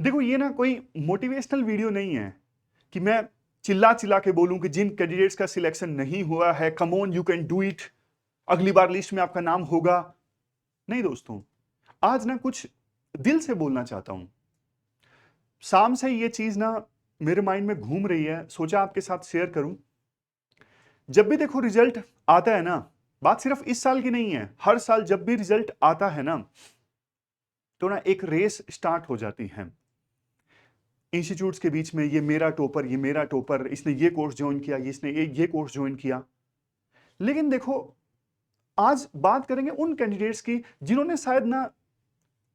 देखो ये ना कोई मोटिवेशनल वीडियो नहीं है कि मैं चिल्ला चिल्ला के बोलूं कि जिन कैंडिडेट्स का सिलेक्शन नहीं हुआ है, come on you can do it, अगली बार लिस्ट में आपका नाम होगा। नहीं दोस्तों, आज ना कुछ दिल से बोलना चाहता हूं। शाम से ये चीज ना मेरे माइंड में घूम रही है, सोचा आपके साथ शेयर करूं। जब भी देखो रिजल्ट आता है ना, बात सिर्फ इस साल की नहीं है, हर साल जब भी रिजल्ट आता है ना, तो ना एक रेस स्टार्ट हो जाती है इंस्टीट्यूट्स के बीच में। ये मेरा टॉपर, ये मेरा टॉपर, इसने ये कोर्स ज्वाइन किया, इसने ये कोर्स ज्वाइन किया। लेकिन देखो, आज बात करेंगे उन कैंडिडेट्स की जिन्होंने शायद ना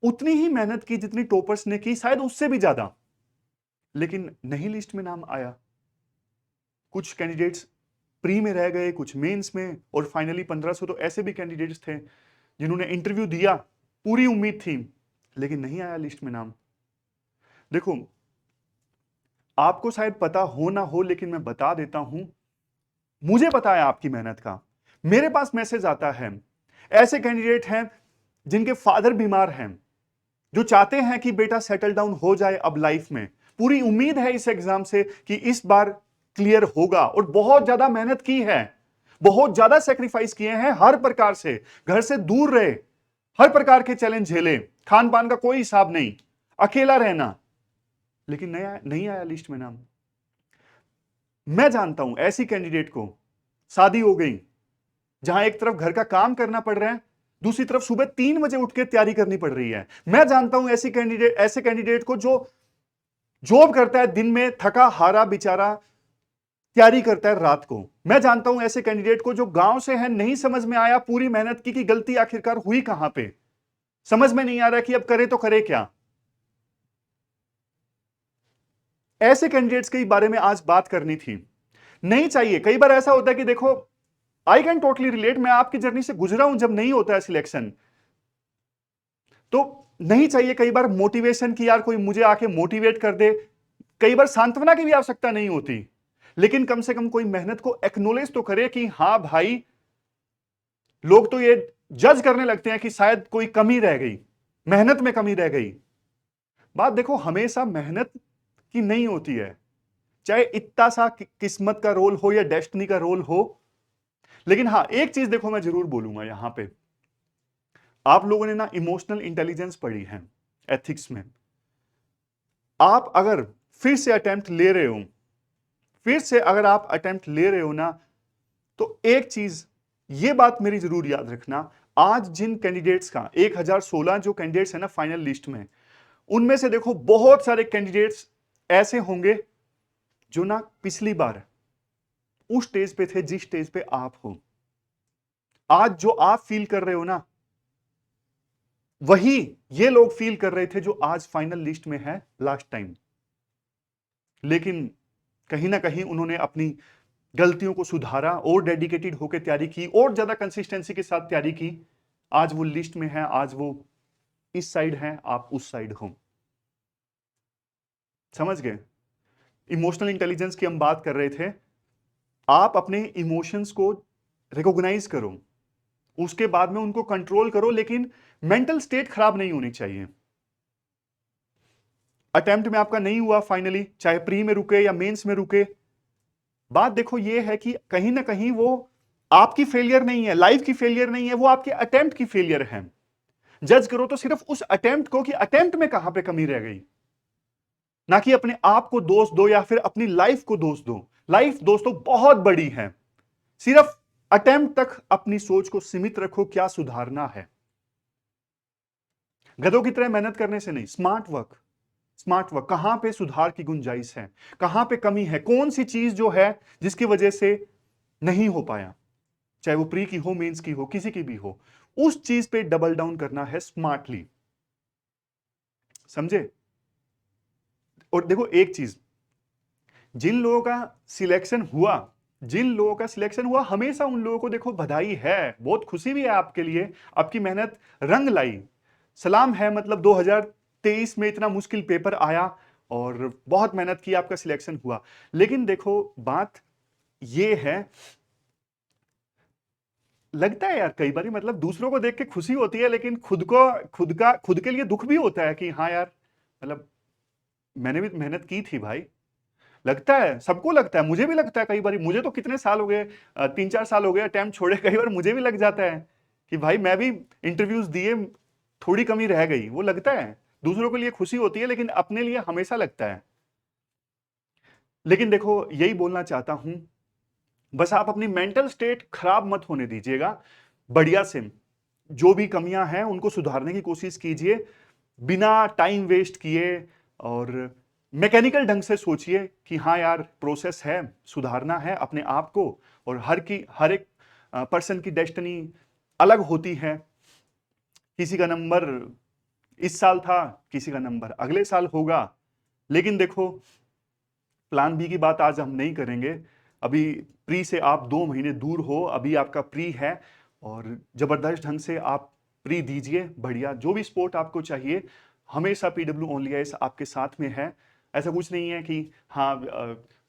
उतनी ही मेहनत की जितनी टॉपर्स ने की, शायद उससे भी ज्यादा, लेकिन नहीं लिस्ट में नाम आया। कुछ कैंडिडेट्स प्री में रह गए, कुछ मेंस में, और फाइनली 1500 तो ऐसे भी कैंडिडेट्स थे जिन्होंने इंटरव्यू दिया, पूरी उम्मीद थी, लेकिन नहीं आया लिस्ट में नाम। देखो, आपको शायद पता हो ना हो, लेकिन मैं बता देता हूं, मुझे पता है आपकी मेहनत का। मेरे पास मैसेज आता है, ऐसे कैंडिडेट हैं जिनके फादर बीमार हैं, जो चाहते हैं कि बेटा सेटल डाउन हो जाए अब लाइफ में, पूरी उम्मीद है इस एग्जाम से कि इस बार क्लियर होगा, और बहुत ज्यादा मेहनत की है, बहुत ज्यादा सेक्रीफाइस किए हैं, हर प्रकार से घर से दूर रहे, हर प्रकार के चैलेंज झेले, खान पान का कोई हिसाब नहीं, अकेला रहना, लेकिन नहीं आया लिस्ट में नाम। मैं जानता हूं ऐसी कैंडिडेट को, शादी हो गई, जहां एक तरफ घर का काम करना पड़ रहा है, दूसरी तरफ सुबह 3 बजे उठ के तैयारी करनी पड़ रही है। मैं जानता हूं ऐसे कैंडिडेट को जो जॉब करता है दिन में, थका हारा बेचारा तैयारी करता है रात को। मैं जानता हूं ऐसे कैंडिडेट को जो गांव से है, नहीं समझ में आया पूरी मेहनत की कि गलती आखिरकार हुई कहां पे, समझ में नहीं आ रहा कि अब करे तो करे क्या। ऐसे कैंडिडेट्स के बारे में आज बात करनी थी। नहीं चाहिए, कई बार ऐसा होता है कि देखो, आई कैन टोटली रिलेट, मैं आपकी जर्नी से गुजरा हूं, जब नहीं होता है सिलेक्शन तो नहीं चाहिए कई बार मोटिवेशन की, यार कोई मुझे आके मोटिवेट कर दे। कई बार सांत्वना की भी आवश्यकता नहीं होती, लेकिन कम से कम कोई मेहनत को एक्नोलेज तो करे कि हां भाई, लोग तो ये जज करने लगते हैं कि शायद कोई कमी रह गई, मेहनत में कमी रह गई। बात देखो, हमेशा मेहनत की नहीं होती है, चाहे इतना सा किस्मत का रोल हो या डेस्टिनी का रोल हो। लेकिन हां, एक चीज देखो मैं जरूर बोलूंगा यहां पे, आप लोगों ने ना इमोशनल इंटेलिजेंस पढ़ी है एथिक्स में। आप अगर फिर से अटेम्प्ट ले रहे हो, फिर से अगर आप अटेम्प्ट ले रहे हो ना, तो एक चीज, ये बात मेरी जरूर याद रखना, आज जिन कैंडिडेट्स का 1016 जो कैंडिडेट्स है ना फाइनल लिस्ट में, उनमें से देखो बहुत सारे कैंडिडेट्स ऐसे होंगे जो ना पिछली बार उस स्टेज पे थे जिस स्टेज पे आप हो। आज जो आप फील कर रहे हो ना, वही ये लोग फील कर रहे थे जो आज फाइनल लिस्ट में है लास्ट टाइम। लेकिन कहीं ना कहीं उन्होंने अपनी गलतियों को सुधारा और डेडिकेटेड होकर तैयारी की और ज्यादा कंसिस्टेंसी के साथ तैयारी की। आज वो लिस्ट में है, आज वो इस साइड है, आप उस साइड हो। समझ गए? इमोशनल इंटेलिजेंस की हम बात कर रहे थे। आप अपने इमोशंस को रिकॉग्नाइज करो, उसके बाद में उनको कंट्रोल करो, लेकिन मेंटल स्टेट खराब नहीं होनी चाहिए। अटेम्प्ट में आपका नहीं हुआ फाइनली, चाहे प्री में रुके या मेंस में रुके, बात देखो ये है कि कहीं ना कहीं वो आपकी फेलियर नहीं है, लाइफ की फेलियर नहीं है, वो आपके अटेम्प्ट की फेलियर है। जज करो तो सिर्फ उस अटेम्प्ट को कि अटेम्प्ट में कहां पे कमी रह गई, ना कि अपने आप को दोष दो या फिर अपनी लाइफ को दोष दो। लाइफ दोस्तों बहुत बड़ी है, सिर्फ अटेम्प्ट तक अपनी सोच को सीमित रखो, क्या सुधारना है। गधों की तरह मेहनत करने से नहीं, स्मार्ट वर्क, स्मार्ट वर्क, कहां पे सुधार की गुंजाइश है, कहां पे कमी है, कौन सी चीज जो है जिसकी वजह से नहीं हो पाया, चाहे वो प्री की हो, मेंस की हो, किसी की भी हो, उस चीज पे डबल डाउन करना है स्मार्टली। समझे? और देखो एक चीज, जिन लोगों का सिलेक्शन हुआ, जिन लोगों का सिलेक्शन हुआ, हमेशा उन लोगों को देखो बधाई है, बहुत खुशी भी है आपके लिए, आपकी मेहनत रंग लाई, सलाम है। मतलब 2023 में इतना मुश्किल पेपर आया और बहुत मेहनत की, आपका सिलेक्शन हुआ। लेकिन देखो बात ये है, लगता है यार कई बार, मतलब दूसरों को देख के खुशी होती है, लेकिन खुद के लिए दुख भी होता है कि हाँ यार, मतलब मैंने भी मेहनत की थी भाई। लगता है, सबको लगता है, मुझे भी लगता है कई बार। मुझे तो कितने साल हो गए, 3-4 साल हो गए अटेम्प्ट छोड़े, कई बार मुझे भी लग जाता है कि भाई मैं भी इंटरव्यूज दिए, थोड़ी कमी रह गई, वो लगता है। दूसरों के लिए खुशी होती है, लेकिन अपने लिए हमेशा लगता है। लेकिन देखो, यही बोलना चाहता हूं, बस आप अपनी मेंटल स्टेट खराब मत होने दीजिएगा। बढ़िया से जो भी कमियां हैं उनको सुधारने की कोशिश कीजिए, बिना टाइम वेस्ट किए। और मैकेनिकल ढंग से सोचिए कि हाँ यार, प्रोसेस है, सुधारना है अपने आप को। और हर एक पर्सन की डेस्टिनी अलग होती है। किसी का नंबर इस साल था, किसी का नंबर अगले साल होगा। लेकिन देखो, प्लान बी की बात आज हम नहीं करेंगे। अभी प्री से आप 2 महीने दूर हो, अभी आपका प्री है, और जबरदस्त ढंग से आप प्री दीजिए। बढ़िया, जो भी सपोर्ट आपको चाहिए, हमेशा पीडब्ल्यू ओनली आईएएस आपके साथ में है। ऐसा कुछ नहीं है कि हाँ,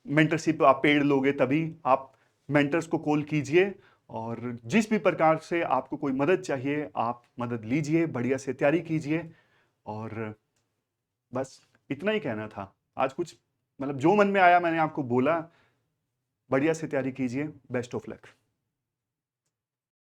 मेंटरशिप आप पेड लोगे तभी। आप मेंटर्स को कॉल कीजिए, और जिस भी प्रकार से आपको कोई मदद चाहिए, आप मदद लीजिए, बढ़िया से तैयारी कीजिए। और बस इतना ही कहना था आज। कुछ मतलब जो मन में आया मैंने आपको बोला। बढ़िया से तैयारी कीजिए। Best of luck.